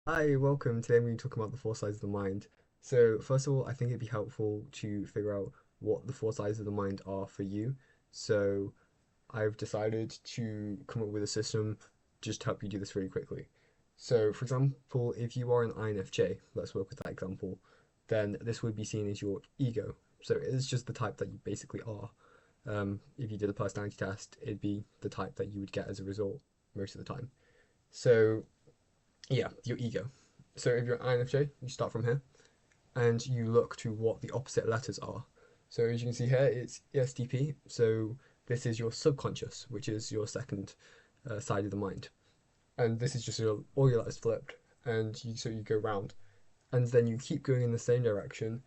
Hi, welcome. Today we're talking about the four sides of the mind. So, first of all, I think it'd be helpful to figure out what the four sides of the mind are for you. So, I've decided to come up with a system just to help you do this really quickly. So, for example, if you are an INFJ, let's work with that example, then this would be seen as your ego. So, it's just the type that you basically are. If you did a personality test, it'd be the type that you would get as a result most of the time. So, yeah, your ego. So if you're an INFJ, you start from here and you look to what the opposite letters are. So as you can see here, it's ESTP. So this is your subconscious, which is your second side of the mind, and this is just all your letters flipped, and you go round, and then you keep going in the same direction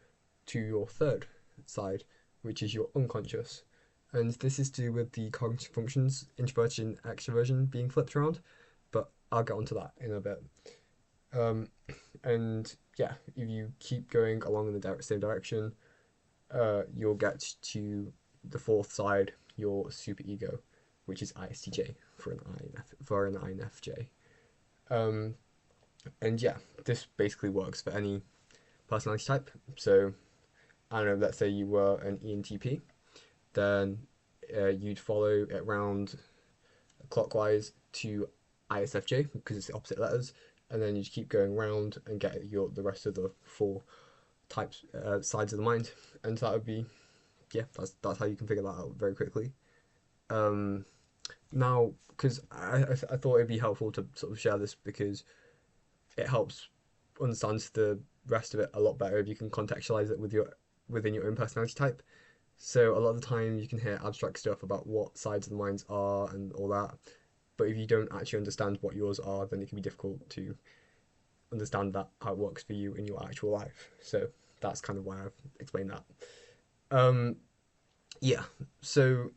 to your third side, which is your unconscious, and this is to do with the cognitive functions, introversion, extroversion being flipped around, but I'll get onto that in a bit. Um, and yeah, if you keep going along in the same direction, you'll get to the fourth side, your superego, which is ISTJ for an INFJ. Um, and yeah, this basically works for any personality type. So I don't know, let's say you were an ENTP, then you'd follow it round clockwise to ISFJ because it's the opposite letters, and then you just keep going round and get the rest of the four types sides of the mind, and that would be yeah. That's how you can figure that out very quickly. Um, Now, because I thought it'd be helpful to sort of share this because it helps understand the rest of it a lot better if you can contextualize it within your own personality type. So a lot of the time you can hear abstract stuff about what sides of the minds are and all that, but if you don't actually understand what yours are, then it can be difficult to understand that how it works for you in your actual life. So that's kind of why I've explained that. Um, yeah. So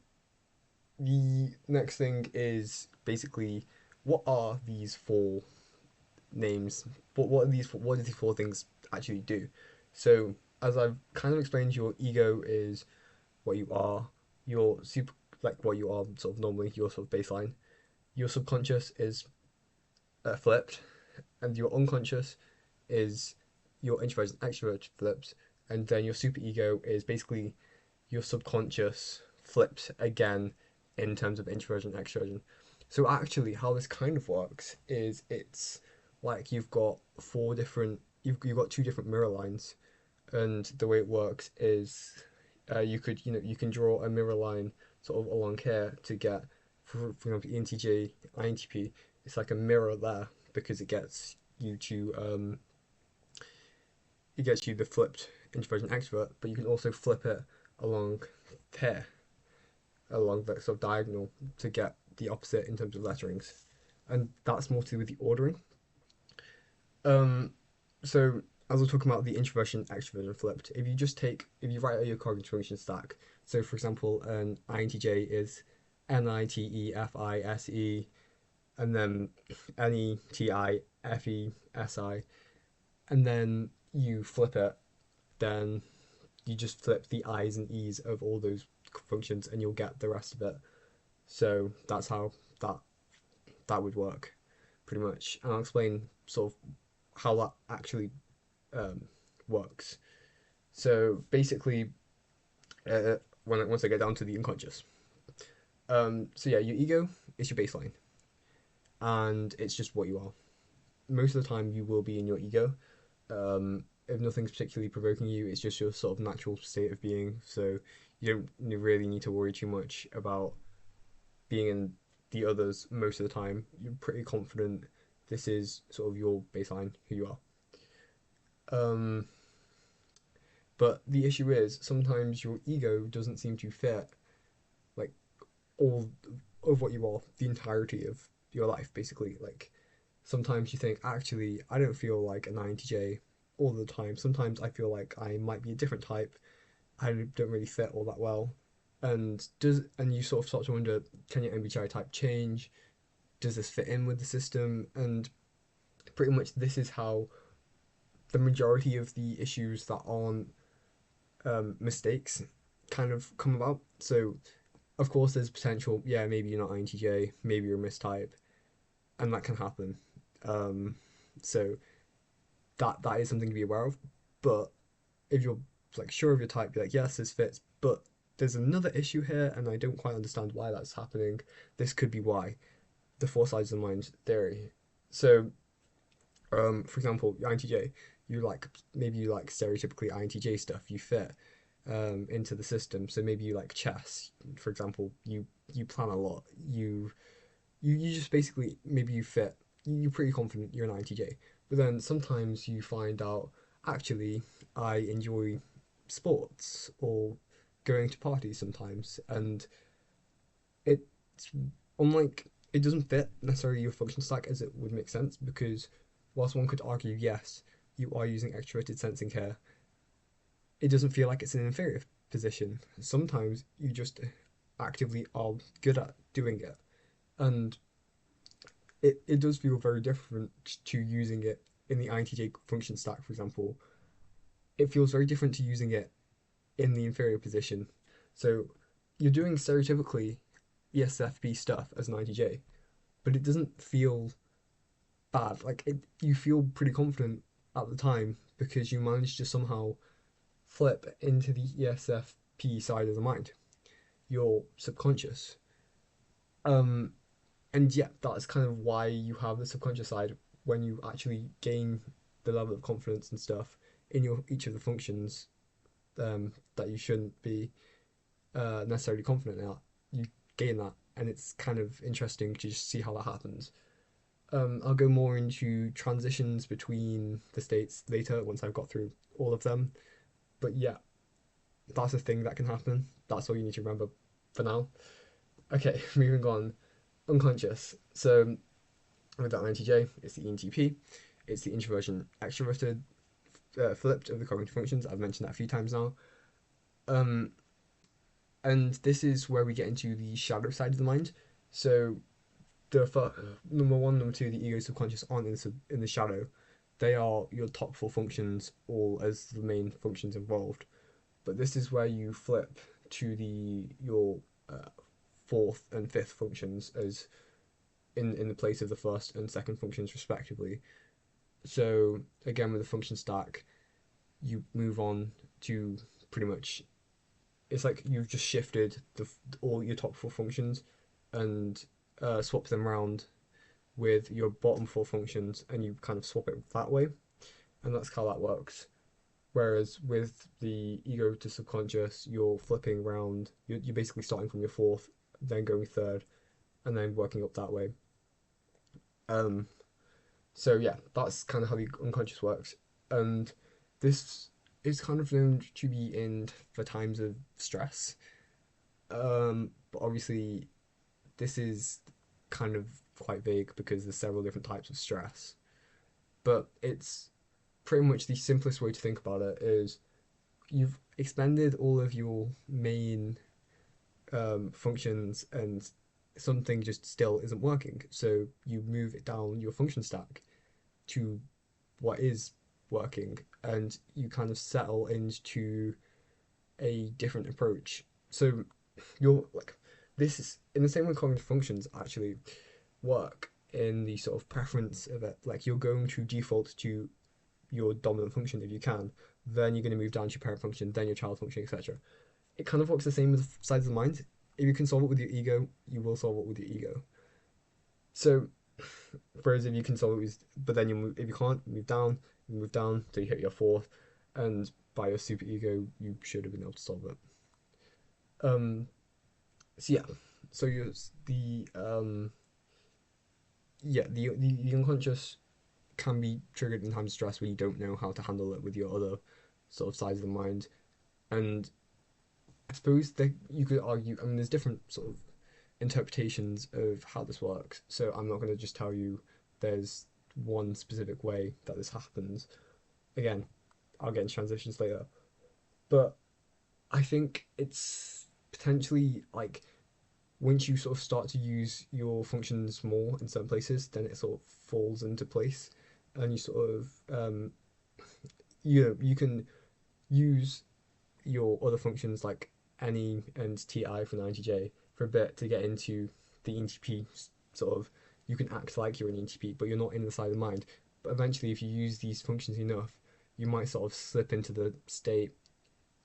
the next thing is basically what are these four names? What do these four things actually do? So as I've kind of explained, your ego is what you are. Your super like what you are sort of normally your sort of baseline. Your subconscious is flipped, and your unconscious is your introvert and extrovert flips, and then your superego is basically your subconscious flipped again in terms of introversion and extroversion. So actually, how this kind of works is it's like you've got two different mirror lines, and the way it works is you can draw a mirror line sort of along here to get for example ENTJ INTP. It's like a mirror there because it gets you the flipped introvert and extrovert, but you can also flip it along here, along the sort of diagonal to get the opposite in terms of letterings, and that's more to do with the ordering. Um, so as we're talking about the introversion extroversion flipped, if you write out your cognitive function stack, so for example, an INTJ is NITEFISE, and then NETIFESI, and then you flip it, then you just flip the I's and E's of all those functions, and you'll get the rest of it. So that's how that that would work, pretty much. And I'll explain sort of how that actually um, works. So basically, once I get down to the unconscious, so yeah, your ego is your baseline, and it's just what you are. Most of the time, you will be in your ego. If nothing's particularly provoking you, it's just your sort of natural state of being. So you don't really need to worry too much about being in the others most of the time. You're pretty confident this is sort of your baseline, who you are. Um, but the issue is sometimes your ego doesn't seem to fit like all of what you are, the entirety of your life, basically. Like sometimes you think, actually, I don't feel like an INTJ all the time. Sometimes I feel like I might be a different type. I don't really fit all that well. And you sort of start to wonder, can your MBTI type change? Does this fit in with the system? And pretty much this is how the majority of the issues that aren't mistakes kind of come about. So of course there's potential, yeah, maybe you're not INTJ, maybe you're a mistype, and that can happen. Um, So that is something to be aware of. But if you're like sure of your type, be like, yes, this fits, but there's another issue here, and I don't quite understand why that's happening. This could be why. The four sides of the mind theory. So, for example, INTJ, you like maybe you like stereotypically INTJ stuff. You fit into the system. So maybe you like chess, for example. You plan a lot. You just basically maybe you fit. You're pretty confident you're an INTJ, but then sometimes you find out actually I enjoy sports or going to parties sometimes, and it's unlike it doesn't fit necessarily your function stack as it would make sense because whilst one could argue yes you are using extroverted sensing here, it doesn't feel like it's an inferior position. Sometimes you just actively are good at doing it, and it does feel very different to using it in the INTJ function stack, for example. It feels very different to using it in the inferior position. So you're doing stereotypically ESFP stuff as an INTJ, but it doesn't feel bad. Like you feel pretty confident at the time because you managed to somehow flip into the ESFP side of the mind, your subconscious. Um, and yeah, that's kind of why you have the subconscious side when you actually gain the level of confidence and stuff in your each of the functions that you shouldn't be necessarily confident in. You gain that, and it's kind of interesting to just see how that happens. I'll go more into transitions between the states later once I've got through all of them. But yeah, that's a thing that can happen. That's all you need to remember for now. Okay, moving on. Unconscious. So with that INTJ, it's the ENTP. It's the introversion extroverted flipped of the cognitive functions. I've mentioned that a few times now. Um, and this is where we get into the shadow side of the mind. So the number one, number two, the ego subconscious aren't in the shadow. They are your top four functions, all as the main functions involved. But this is where you flip to the your fourth and fifth functions as in the place of the first and second functions respectively. So again, with the function stack, you move on to pretty much it's like you've just shifted all your top four functions and swapped them around with your bottom four functions, and you kind of swap it that way, and that's how that works. Whereas with the ego to subconscious, you're flipping around. You're basically starting from your fourth, then going third, and then working up that way. Um, so yeah, that's kind of how the unconscious works, and this is kind of known to be in for times of stress. But obviously, this is kind of quite vague because there's several different types of stress. But it's pretty much the simplest way to think about it is you've expended all of your main functions and something just still isn't working. So you move it down your function stack to what is working and you kind of settle into a different approach. So you're like, this is in the same way cognitive functions actually work in the sort of preference of it. Like you're going to default to your dominant function if you can, then you're going to move down to your parent function, then your child function, etc. It kind of works the same with sides of the mind. If you can solve it with your ego, you will solve it with your ego. So, whereas if you can solve it with, but then you move, if you move down till you hit your fourth, and by your super ego, you should have been able to solve it. Um, so yeah, so you the the unconscious can be triggered in times of stress when you don't know how to handle it with your other sort of sides of the mind. And I suppose that you could argue, I mean, there's different sort of interpretations of how this works. So I'm not going to just tell you there's one specific way that this happens. Again, I'll get into transitions later. But I think it's potentially like once you sort of start to use your functions more in certain places, then it sort of falls into place, and you sort of you can use your other functions like NE and TI for an INTJ for a bit to get into the ENTP sort of. You can act like you're an ENTP, but you're not in the side of the mind. But eventually, if you use these functions enough, you might sort of slip into the state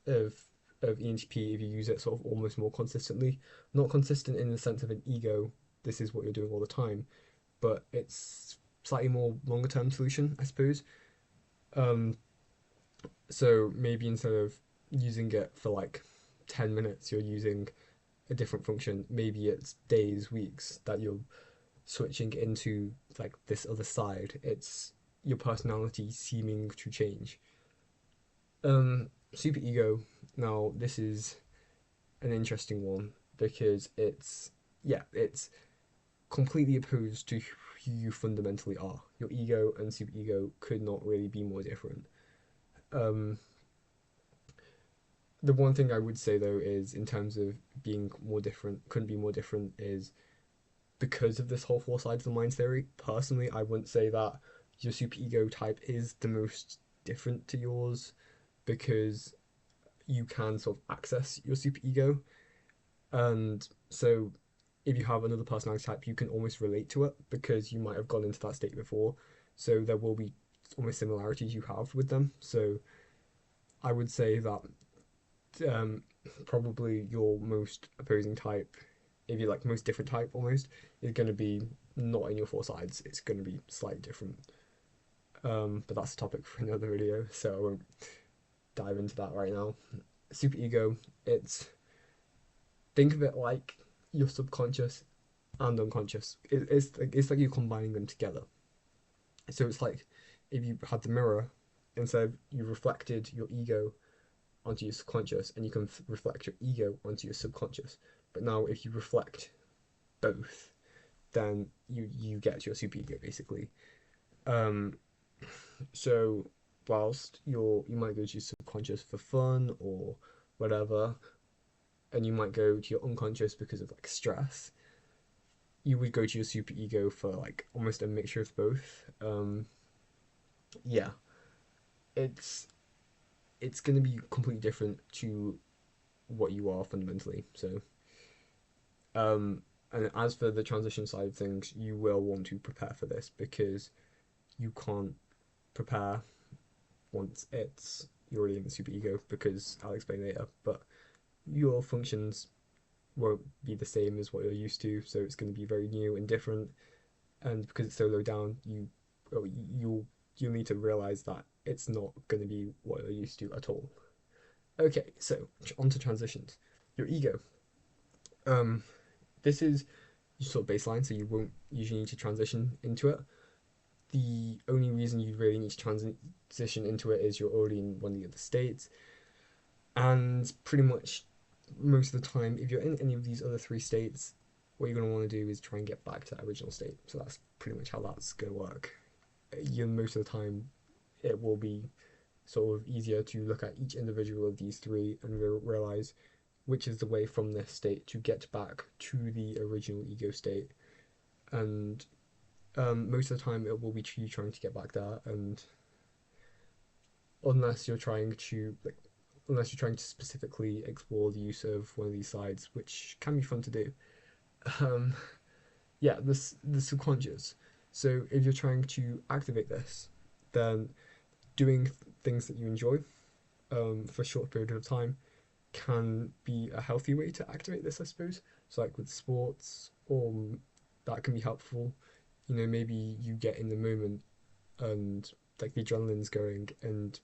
of ENTP if you use it sort of almost more consistently. Not consistent in the sense of an ego, this is what you're doing all the time, but it's slightly more longer term solution, I suppose. Um, so maybe instead of using it for like 10 minutes, you're using a different function. Maybe it's days, weeks that you're switching into like this other side. It's your personality seeming to change. Super ego. Now, this is an interesting one because it's completely opposed to who you fundamentally are. Your ego and super ego could not really be more different. Um, the one thing I would say though is in terms of being more different, couldn't be more different is because of this whole four sides of the mind theory. Personally, I wouldn't say that your super ego type is the most different to yours because you can sort of access your super ego. And so if you have another personality type, you can almost relate to it because you might have gone into that state before. So there will be almost similarities you have with them. So I would say that um, probably your most opposing type, if you like most different type almost, is going to be not in your four sides. It's going to be slightly different. But that's a topic for another video, so I won't dive into that right now. Super ego, it's think of it like your subconscious and unconscious. It's like you're combining them together. So it's like if you had the mirror, instead of you reflected your ego onto your subconscious, and you can reflect your ego onto your subconscious. But now if you reflect both, then you get your super ego basically. Um, so whilst you might go to your subconscious for fun or whatever, and you might go to your unconscious because of like stress, you would go to your super ego for like almost a mixture of both. Yeah, it's it's going to be completely different to what you are fundamentally. So, and as for the transition side of things, you will want to prepare for this because you can't prepare once it's you're already in the super ego because I'll explain later. But your functions won't be the same as what you're used to, so it's going to be very new and different. And because it's so low down, you'll you'll need to realize that it's not going to be what you're used to at all. Okay, so on to transitions. Your ego. Um, this is your sort of baseline, so you won't usually need to transition into it. The only reason you really need to transition into it is you're already in one of the other states, and pretty much most of the time, if you're in any of these other three states, what you're going to want to do is try and get back to that original state. So that's pretty much how that's going to work. You most of the time, it will be sort of easier to look at each individual of these three and realize which is the way from this state to get back to the original ego state. And most of the time, it will be you trying to get back there, and unless you're trying to like unless you're trying to specifically explore the use of one of these sides, which can be fun to do. Um, yeah, the subconscious. So if you're trying to activate this, then doing things that you enjoy for a short period of time can be a healthy way to activate this, I suppose. So like with sports, or that can be helpful. You know, maybe you get in the moment and like the adrenaline's going, and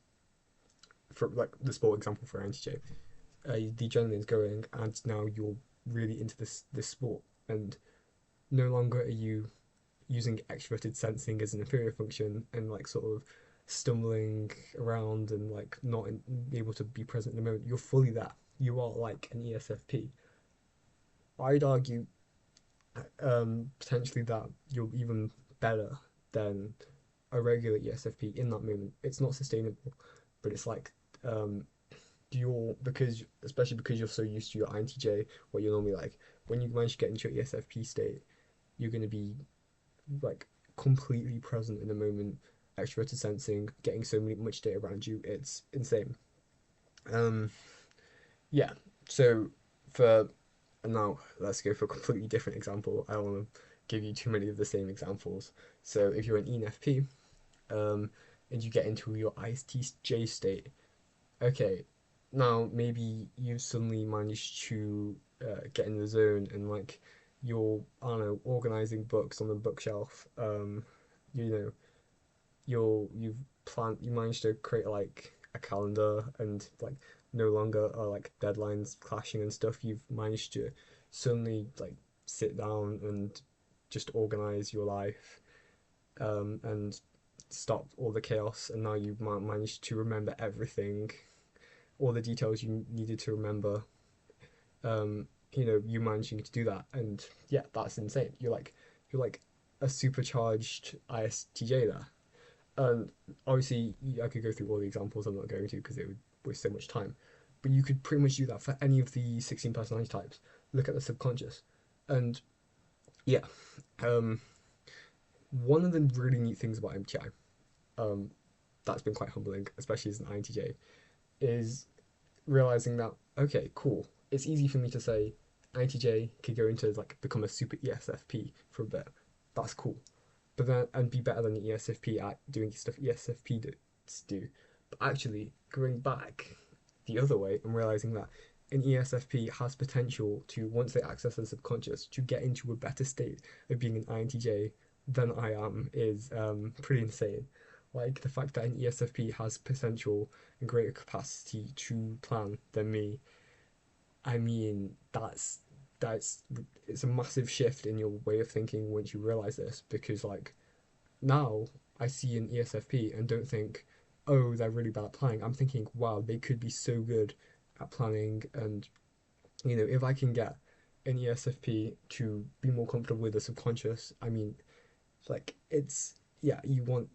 for like the sport example for INTJ, the adrenaline's going, and now you're really into this sport, and no longer are you using extroverted sensing as an inferior function and like sort of stumbling around and like not able to be present in the moment. You're fully there. You are like an ESFP. I'd argue potentially that you're even better than a regular ESFP in that moment. It's not sustainable, but it's like you're because especially because you're so used to your INTJ, what you're normally like when you manage to get into your ESFP state, you're going to be like completely present in the moment, extroverted sensing, getting so much data around you. It's insane. Um, yeah. So for and now let's go for a completely different example. I don't want to give you too many of the same examples. So if you're an ENFP, um, and you get into your ISTJ state. Okay, now maybe you suddenly manage to get in the zone and like you're, I don't know, organizing books on the bookshelf. You know, you managed to create like a calendar and like no longer are like deadlines clashing and stuff. You've managed to suddenly like sit down and just organize your life, and stop all the chaos, and now you've managed to remember everything, all the details you needed to remember. You managing to do that, and yeah, that's insane. You're like a supercharged ISTJ there. And obviously, I could go through all the examples. I'm not going to because it would waste so much time. But you could pretty much do that for any of the 16 personality types. Look at the subconscious, and yeah, um, one of the really neat things about MBTI, that's been quite humbling, especially as an INTJ, is realizing that okay, cool. It's easy for me to say INTJ could go into like become a super ESFP for a bit. That's cool, but then and be better than the ESFP at doing stuff ESFP do. But actually, going back the other way and realizing that an ESFP has potential to, once they access the subconscious, to get into a better state of being an INTJ than I am is pretty insane. Like the fact that an ESFP has potential and greater capacity to plan than me, I mean, that's it's a massive shift in your way of thinking once you realize this, because like now I see an ESFP and don't think, oh, they're really bad at planning. I'm thinking, wow, they could be so good at planning. And, if I can get an ESFP to be more comfortable with the subconscious, I mean, like, yeah, you want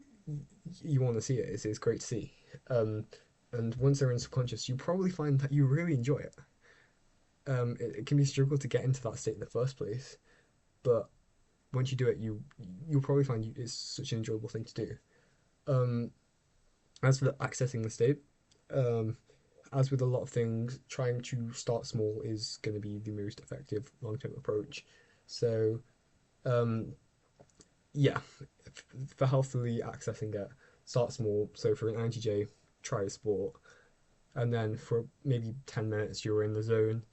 to see it. It's great to see. Um, and once they're in subconscious, you probably find that you really enjoy it. It can be a struggle to get into that state in the first place, but once you do it, you'll probably find it's such an enjoyable thing to do. Um, as for accessing the state, um, as with a lot of things, trying to start small is going to be the most effective long-term approach. So, um, yeah, for healthily accessing it, start small. So for an INTJ, try a sport, and then for maybe 10 minutes you're in the zone,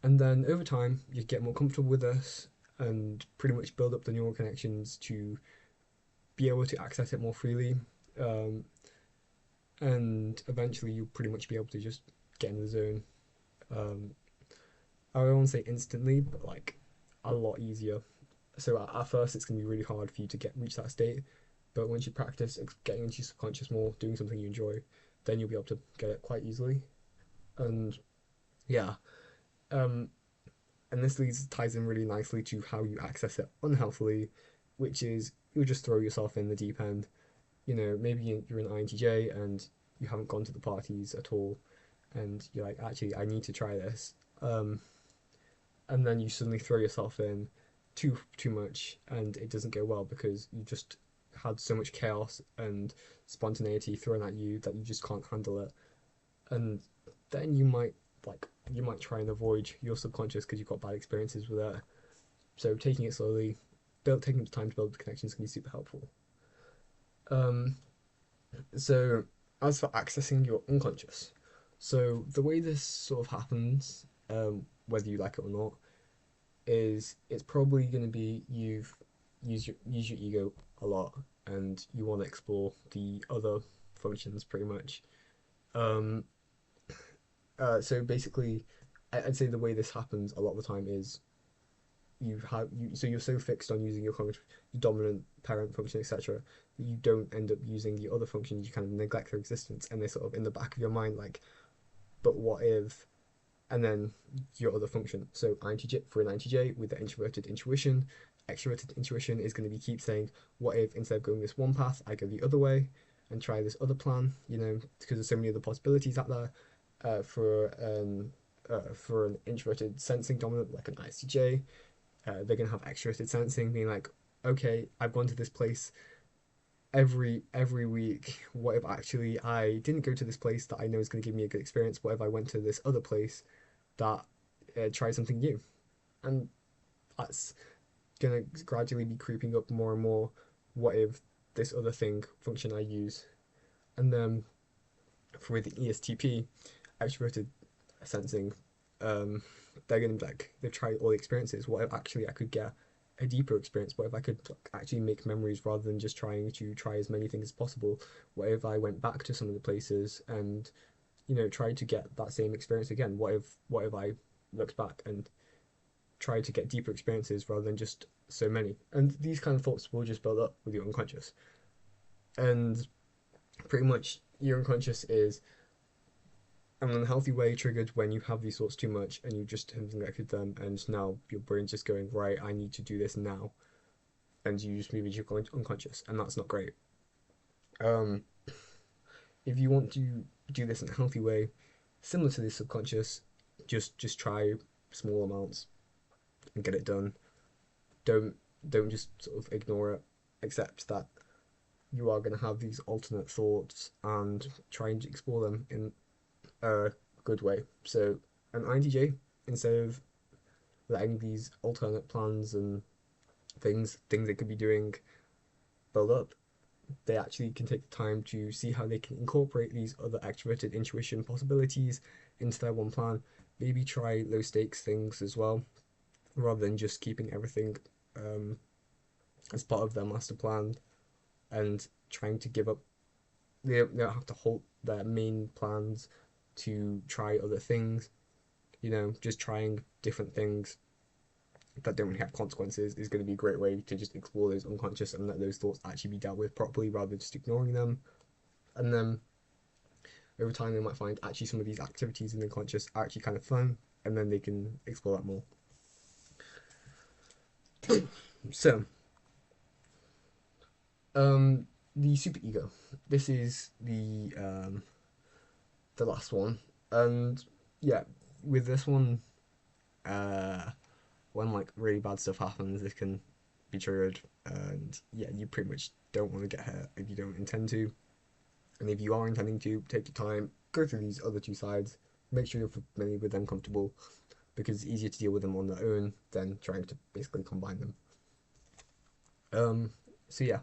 and then over time you get more comfortable with this and pretty much build up the neural connections to be able to access it more freely. Um, and eventually you'll pretty much be able to just get in the zone. Um, I won't say instantly, but like a lot easier. So at first it's gonna be really hard for you to reach that state, but once you practice getting into your subconscious more, doing something you enjoy, then you'll be able to get it quite easily. And yeah, um, and this ties in really nicely to how you access it unhealthily, which is you'll just throw yourself in the deep end. Maybe you're an INTJ and you haven't gone to the parties at all, and you're like, actually, I need to try this. And then you suddenly throw yourself in too much, and it doesn't go well because you just had so much chaos and spontaneity thrown at you that you just can't handle it. And then you might try and avoid your subconscious because you've got bad experiences with it. So taking it slowly, taking the time to build the connections can be super helpful. Um, So, as for accessing your unconscious, so the way this sort of happens, whether you like it or not, is it's probably going to be you've use your ego a lot, and you want to explore the other functions pretty much. Um, so basically, I'd say the way this happens a lot of the time is you're so fixed on using your dominant parent function, etc., that you don't end up using the other functions. You kind of neglect their existence, and they're sort of in the back of your mind, like, but what if? And then your other function. So INTJ, for an INTJ with the introverted intuition, extroverted intuition is going to be keep saying, what if instead of going this one path, I go the other way and try this other plan? Because there's so many other possibilities out there. For an introverted sensing dominant like an ISTJ, they're gonna have extroverted sensing, being like, okay, I've gone to this place every week. What if actually I didn't go to this place that I know is gonna give me a good experience? What if I went to this other place that tried something new? And that's gonna gradually be creeping up more and more. What if? this other thing function I use. And then for with the ESTP, extroverted sensing, um, they're gonna be like they've tried all the experiences. What if actually I could get a deeper experience? What if I could like, actually make memories rather than just trying to try as many things as possible? What if I went back to some of the places and tried to get that same experience again? What if I looked back and tried to get deeper experiences rather than just so many? And these kind of thoughts will just build up with your unconscious. And pretty much your unconscious is an unhealthy way triggered when you have these thoughts too much and you just haven't neglected them, and now your brain's just going, right, I need to do this now, and you just move into your unconscious, and that's not great. um if you want to do this in a healthy way similar to the subconscious, just try small amounts and get it done. Don't don't just sort of ignore it. Accept that you are going to have these alternate thoughts and try and explore them in a good way. So an INTJ, instead of letting these alternate plans and things they could be doing build up, they actually can take the time to see how they can incorporate these other extroverted intuition possibilities into their one plan. Maybe try low stakes things as well, rather than just keeping everything um, as part of their master plan and trying to give up. They don't have to halt their main plans to try other things. Just trying different things that don't really have consequences is going to be a great way to just explore those unconscious and let those thoughts actually be dealt with properly rather than just ignoring them. And then over time, they might find actually some of these activities in the unconscious are actually kind of fun, and then they can explore that more. So, the superego. This is the last one, and yeah, with this one, uh, when like really bad stuff happens, this can be triggered, and yeah, you pretty much don't want to get hurt if you don't intend to. And if you are intending to, take your time, go through these other two sides, make sure you're familiar with them, comfortable, because it's easier to deal with them on their own than trying to basically combine them. So yeah,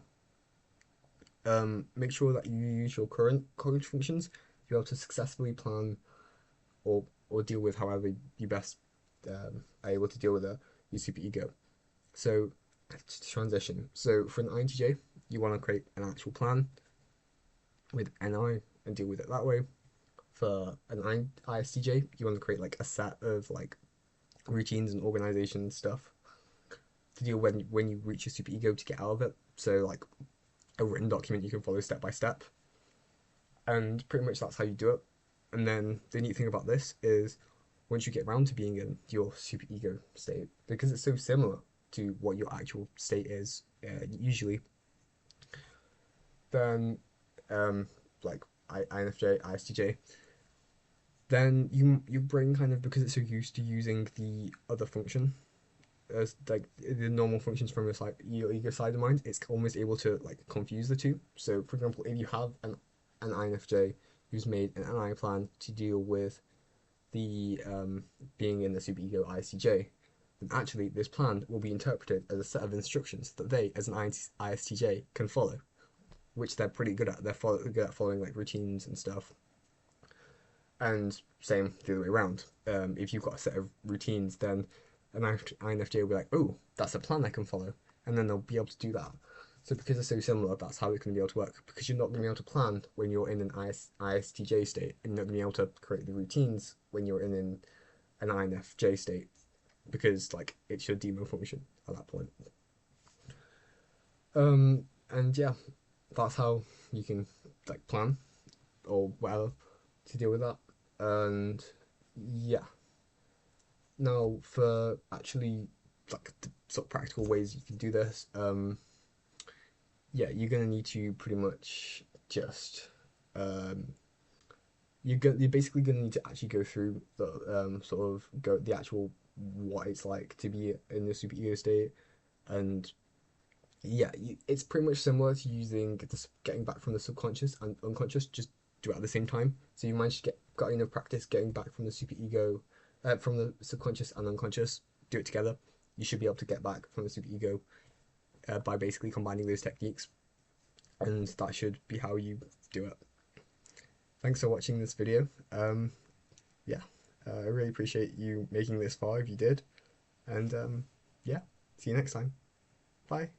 make sure that you use your current cognitive functions to be able to successfully plan or deal with however you best are able to deal with your superego. So to transition. So for an INTJ, you want to create an actual plan with NI and deal with it that way. For an ISTJ, you want to create like a set of like routines and organization stuff to deal when you reach your superego to get out of it. So like a written document you can follow step by step, and pretty much that's how you do it. And then the neat thing about this is once you get around to being in your superego state, because it's so similar to what your actual state is usually, then like INFJ, ISTJ, then your brain kind of, because it's so used to using the other function as like the normal functions from your ego side of mind, it's almost able to like confuse the two. So for example, if you have an INFJ who's made an NI plan to deal with the being in the superego ISTJ, then actually this plan will be interpreted as a set of instructions that they, as an ISTJ, can follow, which they're pretty good at. They're good at following like routines and stuff. And same the other way around. If you've got a set of routines, then an INFJ will be like, oh, that's a plan I can follow, and then they'll be able to do that. So because they're so similar, that's how it's going to be able to work. Because you're not going to be able to plan when you're in an ISTJ state, and you're not going to be able to create the routines when you're in an INFJ state, because like it's your demo function at that point. And yeah, that's how you can like plan or whatever to deal with that. And yeah, now for actually like the sort of practical ways you can do this, yeah, you're gonna need to pretty much just um, you're basically gonna need to actually go through the sort of go the actual what it's like to be in the super ego state. And yeah, it's pretty much similar to using this getting back from the subconscious and unconscious, just do it at the same time. So you manage to got enough practice getting back from the super ego, from the subconscious and unconscious, do it together. You should be able to get back from the super ego by basically combining those techniques. and that should be how you do it. Thanks for watching this video. Yeah, I really appreciate you making this far if you did, and yeah, see you next time. Bye.